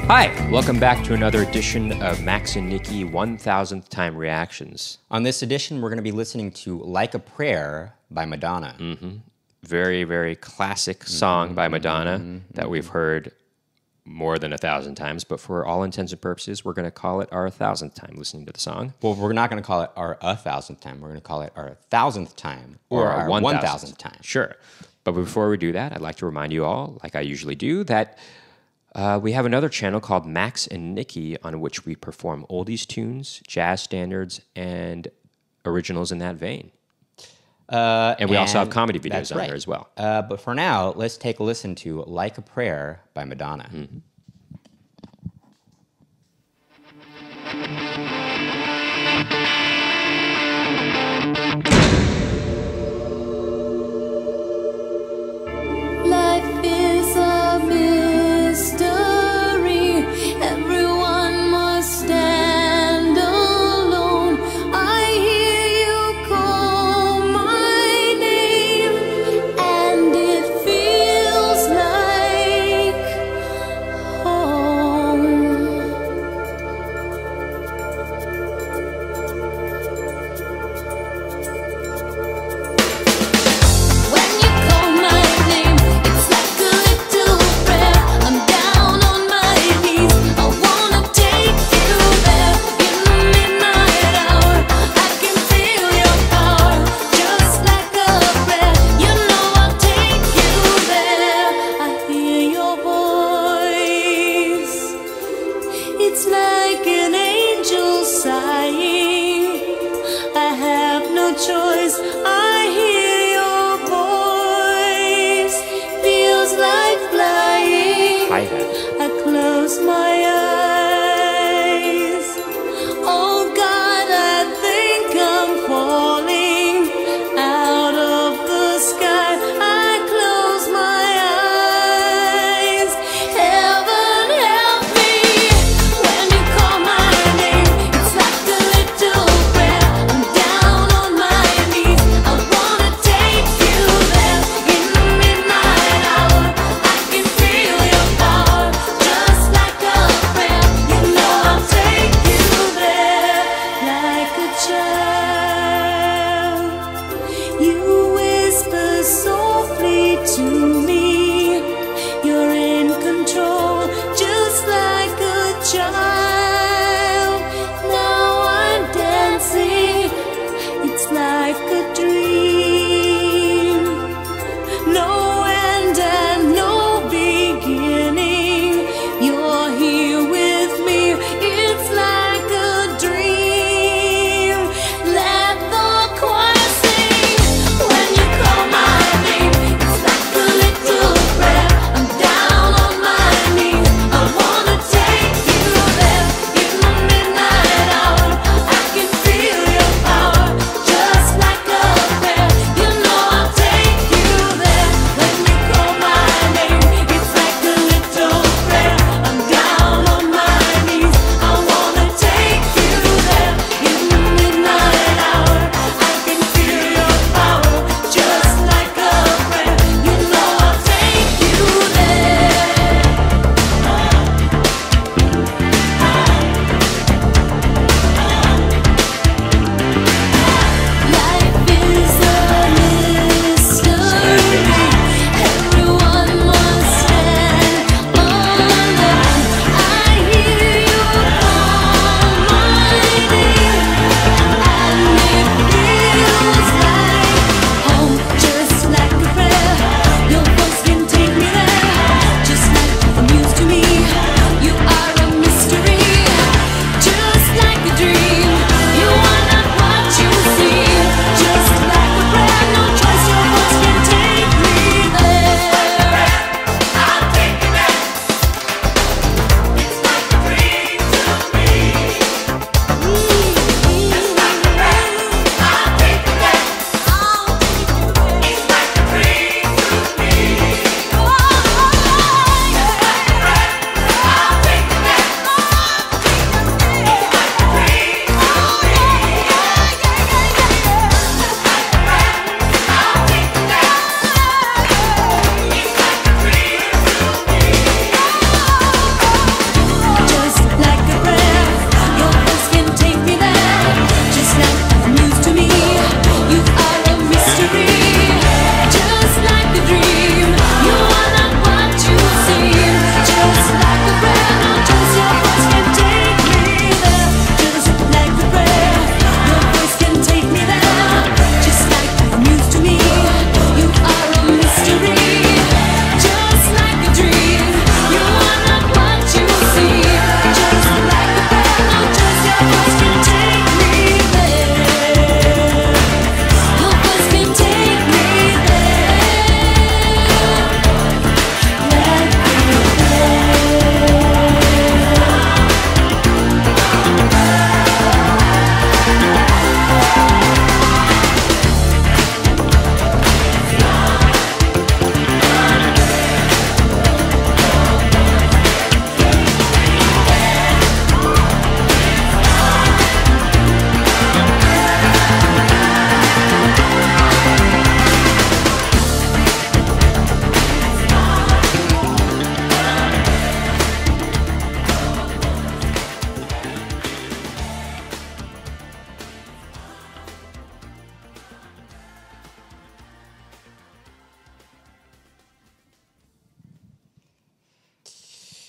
Hi, welcome back to another edition of Max and Nikki 1000th Time Reactions. On this edition, we're going to be listening to Like a Prayer by Madonna. Very, very classic song by Madonna that we've heard more than 1,000 times, but for all intents and purposes, we're going to call it our 1,000th time listening to the song. Well, we're not going to call it our 1,000th time. We're going to call it our 1,000th time or our 1,000th time. Sure. But before we do that, I'd like to remind you all, like I usually do, that we have another channel called Max and Nikki on which we perform oldies tunes, jazz standards, and originals in that vein. And we also have comedy videos on there as well. But for now, let's take a listen to Like a Prayer by Madonna. Life is a mystery. Everyone must stand alone. I hear you call my name, and it feels like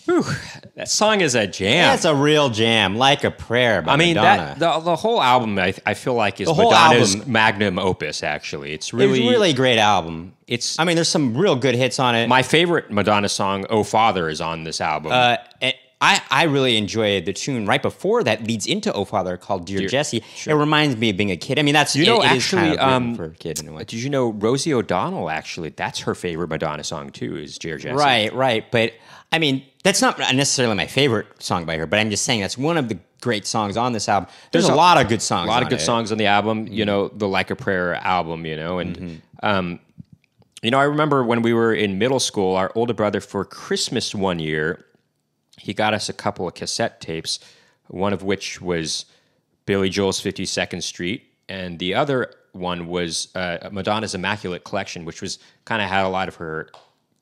Whew, that song is a jam. That's a real jam, Like a Prayer by I mean, Madonna. the whole album, I feel like, is The whole Madonna's album- magnum opus, actually. It's It's a really great album. It's I mean, there's some real good hits on it. my favorite Madonna song, Oh Father, is on this album. I really enjoy the tune right before that leads into Oh Father called Dear Jessie. It reminds me of being a kid. I mean, that's You know, it is kind actually, of written for a kid in a way. Did you know Rosie O'Donnell, actually, that's her favorite Madonna song, too, is Dear Jessie. Right. But I mean, that's not necessarily my favorite song by her, but I'm just saying that's one of the great songs on this album. There's a lot of good songs. A lot of on good it. songs on the album, you know, the Like a Prayer album, you know, and, you know, I remember when we were in middle school, our older brother, for Christmas one year, he got us a couple of cassette tapes, one of which was Billy Joel's 52nd Street, and the other one was Madonna's Immaculate Collection, which was kind of had a lot of her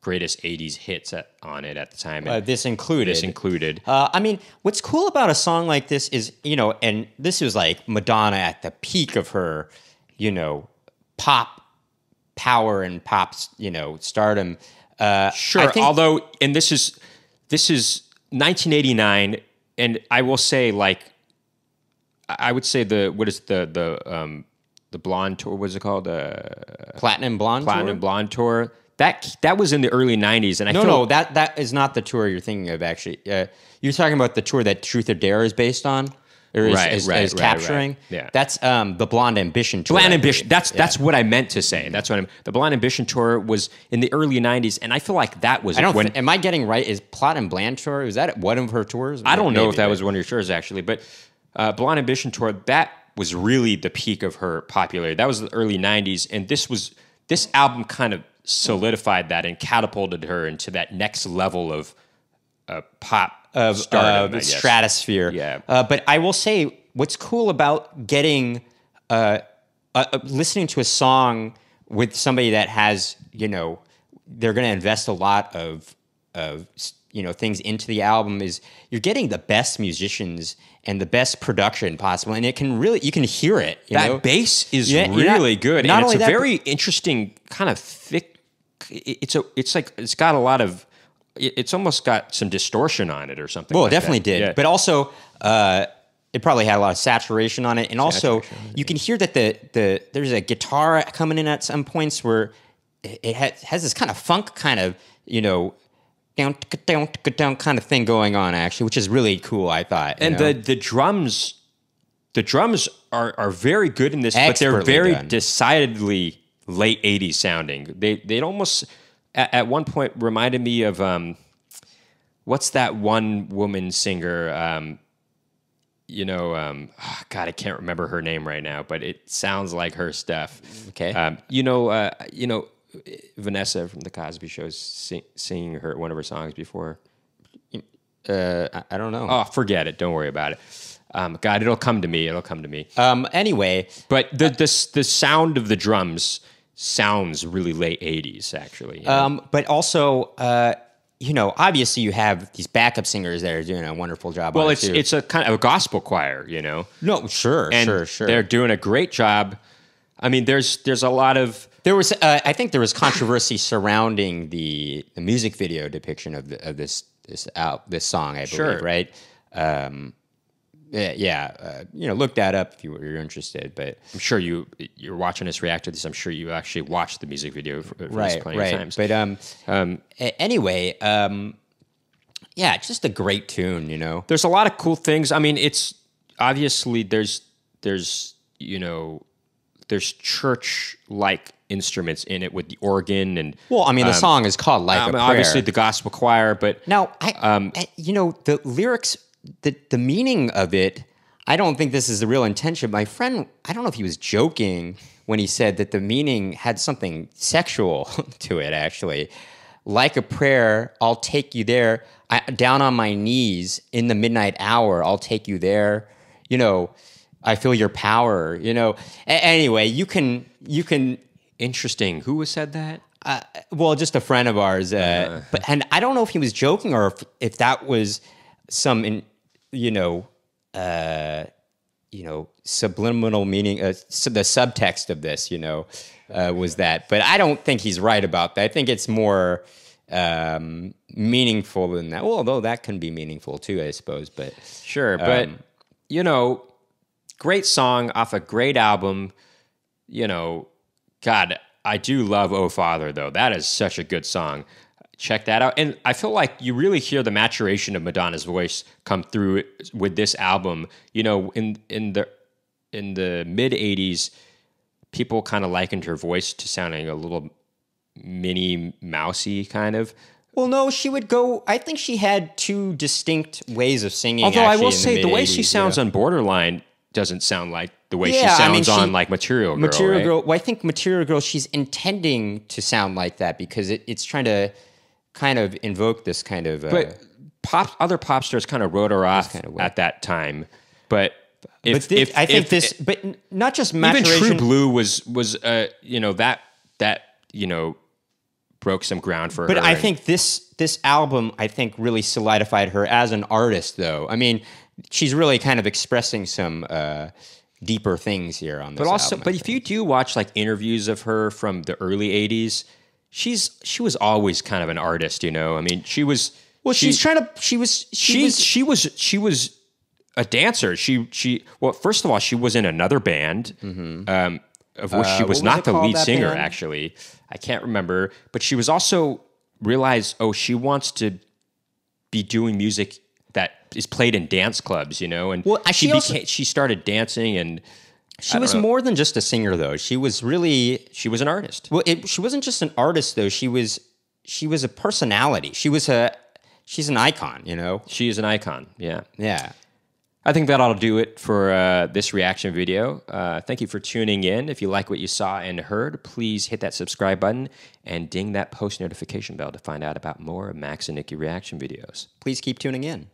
greatest 80s hits on it at the time. And This included. I mean, what's cool about a song like this is, you know, and this was like Madonna at the peak of her, you know, pop power and pop, you know, stardom. Sure, I think- although, and this is 1989, and I will say, like, I would say the Blonde Tour, what is it called? Platinum Blonde Platinum Tour? Blonde Tour. That was in the early 90s, and I feel No, that is not the tour you're thinking of, actually. You're talking about the tour that Truth or Dare is based on? Or is capturing? Right. Yeah. That's the Blonde Ambition Tour. Blonde I Ambition. believe. That's what I meant to say. That's what the Blonde Ambition tour was in the early 90s, and I feel like that was when. Am I getting right? Is Platinum Blonde Tour, is that one of her tours? I don't know if Maybe, that but- was one of your tours, actually, but Blonde Ambition tour, that was really the peak of her popularity. That was the early 90s, and this album kind of solidified that and catapulted her into that next level of pop stardom, I guess. stratosphere. Yeah. But I will say, what's cool about getting listening to a song with somebody that has, you know, they're going to invest a lot of you know, things into the album is you're getting the best musicians and the best production possible, and it can really, you can hear it. You know? That bass is Yeah, really good, not and only it's a that, very interesting kind of thick. It's got a lot of. It's almost got some distortion on it or something. Well, like it definitely that. did. Yeah. But also, it probably had a lot of saturation on it. And also, you can hear that there's a guitar coming in at some points where it has this kind of funk kind of, you know, down kind of thing going on, actually, which is really cool, I thought. And the drums are very good in this, but they're Expertly very done. decidedly late 80s sounding. They'd almost at one point reminded me of what's that one woman singer? God, I can't remember her name right now, but it sounds like her stuff. Okay. Vanessa from the Cosby Show singing one of her songs before. I don't know. Oh, forget it. Don't worry about it. God, it'll come to me. Anyway, But the sound of the drums sounds really late 80s, actually. you know? but also, you know, obviously you have these backup singers that are doing a wonderful job. well, on it too. it's a kind of a gospel choir, you know? no, sure. They're doing a great job. I mean, there's a lot of... There was, I think, there was controversy surrounding the music video depiction of this song. I believe, Sure. right? You know, look that up if you're interested. But I'm sure you're watching us react to this. I'm sure you actually watched the music video for this right. plenty of times. But anyway, yeah, it's just a great tune. You know, There's a lot of cool things. I mean, it's obviously there's church-like instruments in it with the organ and well, I mean, the song is called "Like a Prayer." obviously the gospel choir, but Now, you know, the lyrics, the meaning of it, I don't think this is the real intention. My friend, I don't know if he was joking when he said that the meaning had something sexual to it, actually. Like a prayer, I'll take you there. Down on my knees in the midnight hour, I'll take you there. You know, I feel your power, you know. Anyway, you can interesting. Who said that? well, just a friend of ours, but and I don't know if he was joking or if that was some, subliminal meaning. So the subtext of this, was that. But I don't think he's right about that. I think it's more meaningful than that. Well, although that can be meaningful too, I suppose. But Sure, but great song off a great album. God, I do love "Oh Father" though. That is such a good song. Check that out. And I feel like you really hear the maturation of Madonna's voice come through with this album. In the mid '80s, people kind of likened her voice to sounding a little Minnie Mousy kind of. well, no, she would go. I think she had two distinct ways of singing. Although I actually, will in say the way she mid-eighties, sounds on Borderline doesn't sound like the way she Yeah, I sounds mean, on like Material Girl. Material right? Girl. Well, I think Material Girl, she's intending to sound like that because it's trying to kind of invoke this kind of. But other pop stars kind of wrote her off kind of weird. at that time. But but not just even maturation. True Blue was that broke some ground for her. But I and- think this album, I think, really solidified her as an artist, though. I mean, she's really kind of expressing some deeper things here on this But also, album. but if you do watch like interviews of her from the early '80s, she was always kind of an artist. I mean, she was. well, she was a dancer. Well, first of all, she was in another band, of which she what was was not it the called, lead that singer. band? Actually, I can't remember. But she was also realized, she wants to be doing music that is played in dance clubs. And Well, she also- she started dancing, and she was more than just a singer, though. She was really she was an artist. well. She wasn't just an artist, though. She was a personality. She's an icon. She is an icon. Yeah. Yeah. I think that'll do it for this reaction video. Thank you for tuning in. If you like what you saw and heard, please hit that subscribe button and ding that post notification bell to find out about more Max and Nikki reaction videos. Please keep tuning in.